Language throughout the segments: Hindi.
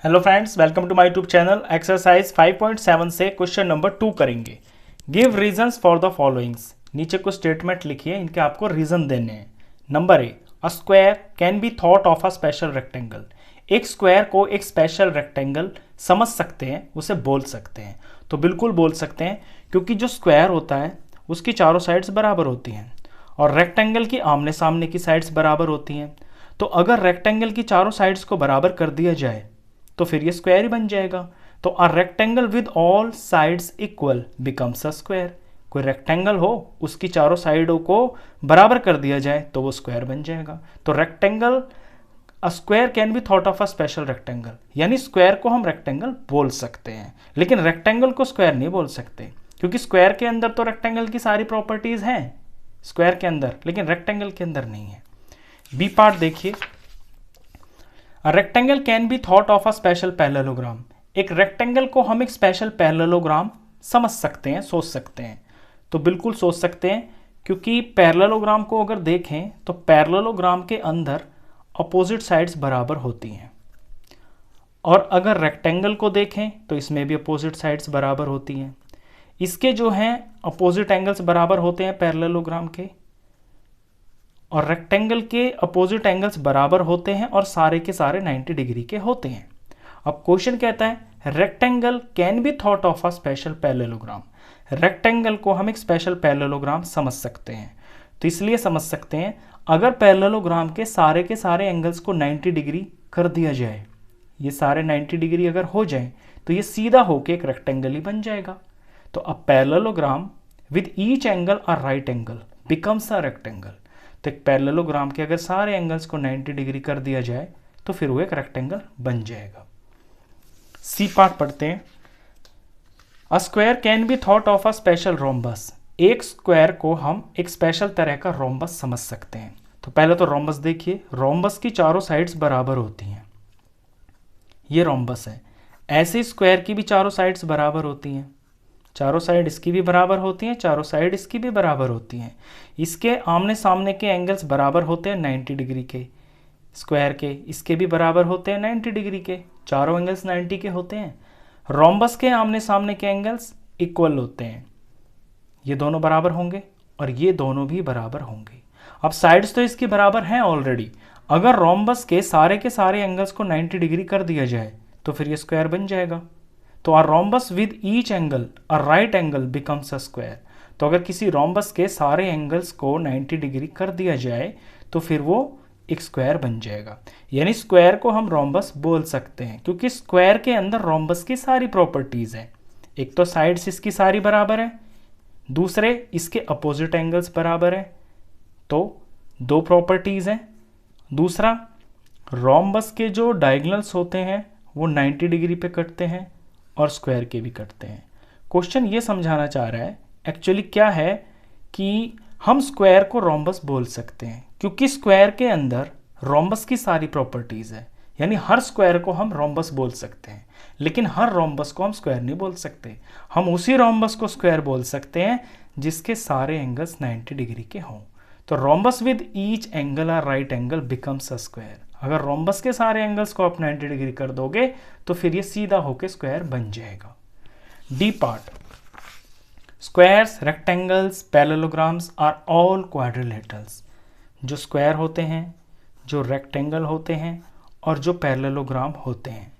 Hello friends, welcome to my YouTube channel. Exercise 5.7 से क्वेश्चन नंबर 2 करेंगे। Give reasons for the followings. नीचे कुछ स्टेटमेंट लिखिए, इनके आपको रीजन देने हैं। Number A, a square can be thought of a special rectangle. एक स्क्वायर को एक स्पेशल रेक्टेंगल समझ सकते हैं, उसे बोल सकते हैं। तो बिल्कुल बोल सकते हैं, क्योंकि जो स्क्वायर होता है उसकी चारों साइड्स बराबर होती हैं और रेक्टेंगल की आमने सामने की साइड्स बराबर होती हैं। तो अगर रेक्टेंगल की चारों साइड्स को बराबर कर दिया जाए तो फिर ये स्क्वायर ही बन जाएगा। तो a rectangle with all sides equal becomes a square. कोई रेक्टेंगल हो, उसकी चारों साइडों को बराबर कर दिया जाए तो वो स्क्वायर बन जाएगा। तो rectangle, a square can be thought of a special rectangle, यानी स्क्वायर को हम रेक्टेंगल बोल सकते हैं, लेकिन रेक्टेंगल को स्क्वायर नहीं बोल सकते, क्योंकि स्क्वायर के अंदर तो रेक्टेंगल की सारी प्रॉपर्टीज हैं स्क्वायर के अंदर, लेकिन रेक्टेंगल के अंदर नहीं है। बी पार्ट देखिए, a rectangle can be thought of a special parallelogram. एक रेक्टेंगल को हम एक स्पेशल पैरेललोग्राम समझ सकते हैं, सोच सकते हैं। तो बिल्कुल सोच सकते हैं, क्योंकि पैरेललोग्राम को अगर देखें तो पैरेललोग्राम के अंदर अपोजिट साइड्स बराबर होती हैं, और अगर रेक्टेंगल को देखें तो इसमें भी अपोजिट साइड्स बराबर होती हैं। इसके जो हैं अपोजिट एंगल्स बराबर होते हैं पैरेललोग्राम के, और रेक्टेंगल के अपोजिट एंगल्स बराबर होते हैं और सारे के सारे 90 डिग्री के होते हैं। अब क्वेश्चन कहता है rectangle can be thought of a special parallelogram. Rectangle को हम एक स्पेशल पैरेललोग्राम समझ सकते हैं। तो इसलिए समझ सकते हैं, अगर पैरेललोग्राम के सारे एंगल्स को 90 डिग्री कर दिया जाए, ये सारे 90 डिग्री अगर हो जाए तो ये सीधा होके एक रेक्टेंगल ही बन जाएगा। तो a parallelogram with each angle a right angle becomes a rectangle. तो एक पैरेललोग्राम के अगर सारे एंगल्स को 90 डिग्री कर दिया जाए तो फिर वो एक रेक्टेंगल बन जाएगा। सी पार्ट पढ़ते हैं, अ square can be thought of a special rhombus. एक स्क्वायर को हम एक स्पेशल तरह का रोम्बस समझ सकते हैं। तो पहले तो रोम्बस देखिए, रोम्बस की चारों साइड्स बराबर होती हैं, ये रोम्बस है। ऐसे स्क्वायर की भी चारों साइड्स बराबर होती हैं, चारों साइड इसकी भी बराबर होती हैं, चारों साइड इसकी भी बराबर होती हैं। इसके आमने सामने के एंगल्स बराबर होते हैं 90 डिग्री के, स्क्वायर के इसके भी बराबर होते हैं 90 डिग्री के, चारों एंगल्स 90 के होते हैं। रोम्बस के आमने सामने के एंगल्स इक्वल होते हैं, ये दोनों बराबर होंगे और ये दोनों भी बराबर होंगे। अब साइड्स तो इसकी बराबर हैं ऑलरेडी, अगर रोम्बस के सारे एंगल्स को 90 डिग्री कर दिया जाए तो फिर ये स्क्वायर बन जाएगा। तो a rhombus with each angle a right angle becomes a square. तो अगर किसी रोम्बस के सारे एंगल्स को 90 डिग्री कर दिया जाए तो फिर वो एक स्क्वायर बन जाएगा। यानी स्क्वायर को हम रोम्बस बोल सकते हैं, क्योंकि स्क्वायर के अंदर रोम्बस की सारी प्रॉपर्टीज हैं। एक तो साइड्स इसकी सारी बराबर है, दूसरे इसके अपोजिट एंगल्स बराबर है, तो दो प्रॉपर्टीज हैं। दूसरा, रोम्बस के जो डायगोनल्स होते हैं वो 90 डिग्री पे कटते हैं और स्क्वायर के भी कटते हैं। क्वेश्चन ये समझाना चाह रहा है एक्चुअली क्या है, कि हम स्क्वायर को रोम्बस बोल सकते हैं क्योंकि स्क्वायर के अंदर रोम्बस की सारी प्रॉपर्टीज है। यानी हर स्क्वायर को हम रोम्बस बोल सकते हैं, लेकिन हर रोम्बस को हम स्क्वायर नहीं बोल सकते। हम उसी रोम्बस को स्क्वायर बोल सकते हैं जिसके सारे एंगल्स 90 डिग्री के हों। तो rhombus with each angle are right angle becomes a square. अगर रोम्बस के सारे एंगल्स को आप 90 डिग्री कर दोगे तो फिर ये सीधा होके स्क्वायर बन जाएगा। D part, squares, rectangles, parallelograms are all quadrilaterals. जो स्क्वायर होते हैं, जो रेक्टेंगल होते हैं और जो पैरेललोग्राम होते हैं,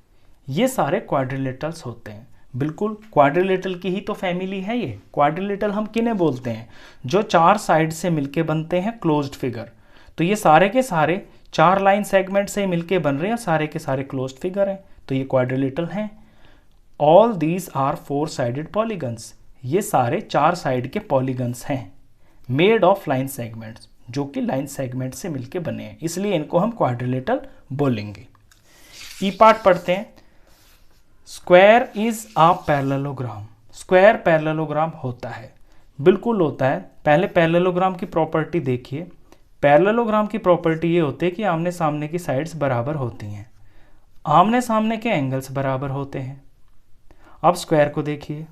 ये सारे क्वाड्रिलेटरल्स होते हैं। बिल्कुल क्वाड्रिलेटरल की ही तो फैमिली है ये। क्वाड्रिलेटरल हम किन्हें बोलते हैं? जो चार साइड से मिलके बनते हैं क्लोज्ड फिगर। तो ये सारे के सारे चार लाइन सेगमेंट से मिलके बन रहे हैं, सारे के सारे क्लोज्ड फिगर हैं, तो ये क्वाड्रिलेटरल हैं। All these are 4 sided polygons. ये सारे चार साइड के पॉलीगन्स हैं, मेड ऑफ लाइन सेगमेंट्स, जो कि लाइन सेगमेंट से मिलके बने हैं, इसलिए इनको हम क्वाड्रिलेटरल बोलेंगे। ई पार्ट पढ़ते हैं, square is a parallelogram. Square parallelogram होता है, बिल्कुल होता है। पहले पैरेललोग्राम की प्रॉपर्टी देखिए। पैरेललोग्राम की प्रॉपर्टी ये होती है कि आमने सामने की साइड्स बराबर होती हैं, आमने सामने के एंगल्स बराबर होते हैं। अब स्क्वायर को देखिए,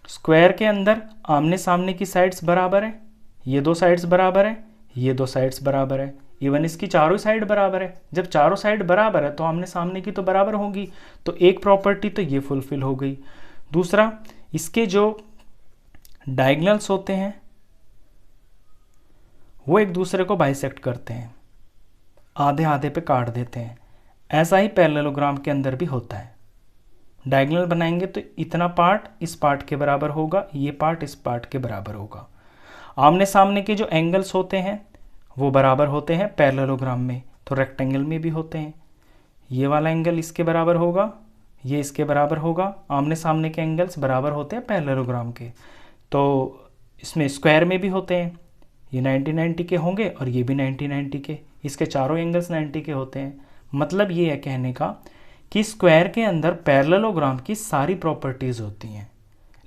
स्क्वायर के अंदर आमने सामने की साइड्स बराबर है, ये दो साइड्स बराबर है, ये दो साइड्स बराबर है, इवन इसकी चारों साइड बराबर है। जब चारों साइड बराबर है तो आमने सामने की तो बराबर होगी, तो एक प्रॉपर्टी तो ये फुलफिल हो गई। दूसरा, इसके जो डायगोनल्स होते हैं वो एक दूसरे को बाइसेक्ट करते हैं, आधे आधे पे काट देते हैं। ऐसा ही पैरेललोग्राम के अंदर भी होता है। डायगोनल बनाएंगे तो इतना पार्ट इस पार्ट के बराबर होगा, ये पार्ट इस पार्ट के बराबर होगा। आमने सामने के जो एंगल्स होते हैं वो बराबर होते हैं पैरेललोग्राम में, तो रेक्टेंगल में भी होते हैं। ये वाला एंगल इसके बराबर होगा, ये इसके बराबर होगा। आमने सामने के एंगल्स बराबर होते हैं पैरेललोग्राम के। तो इसमें स्क्वायर में भी होते हैं, ये 90-90 के होंगे और ये भी 90-90 के। इसके चारों एंगल्स 90 के होते हैं। मतलब ये है कहने का कि स्क्वायर के अंदर पैरेललोग्राम की सारी प्रॉपर्टीज़ होती हैं,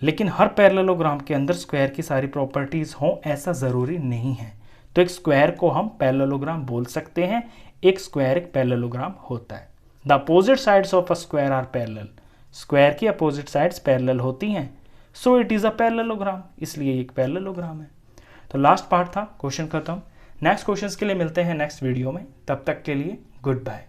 लेकिन हर पैरेललोग्राम के अंदर स्क्वायर की सारी प्रॉपर्टीज़ हों ऐसा ज़रूरी नहीं है। तो एक स्क्वायर को हम पैरेललोग्राम बोल सकते हैं। एक स्क्वायर एक पैरेललोग्राम होता है। The opposite sides of a square are parallel. Square की अपोजिट साइड्स पैरेलल होती हैं, so it is a parallelogram, इसलिए एक पैरेललोग्राम है। तो लास्ट पार्ट था, क्वेश्चन खत्म। नेक्स्ट क्वेश्चंस के लिए मिलते हैं नेक्स्ट वीडियो में। तब तक के लिए गुड बाय।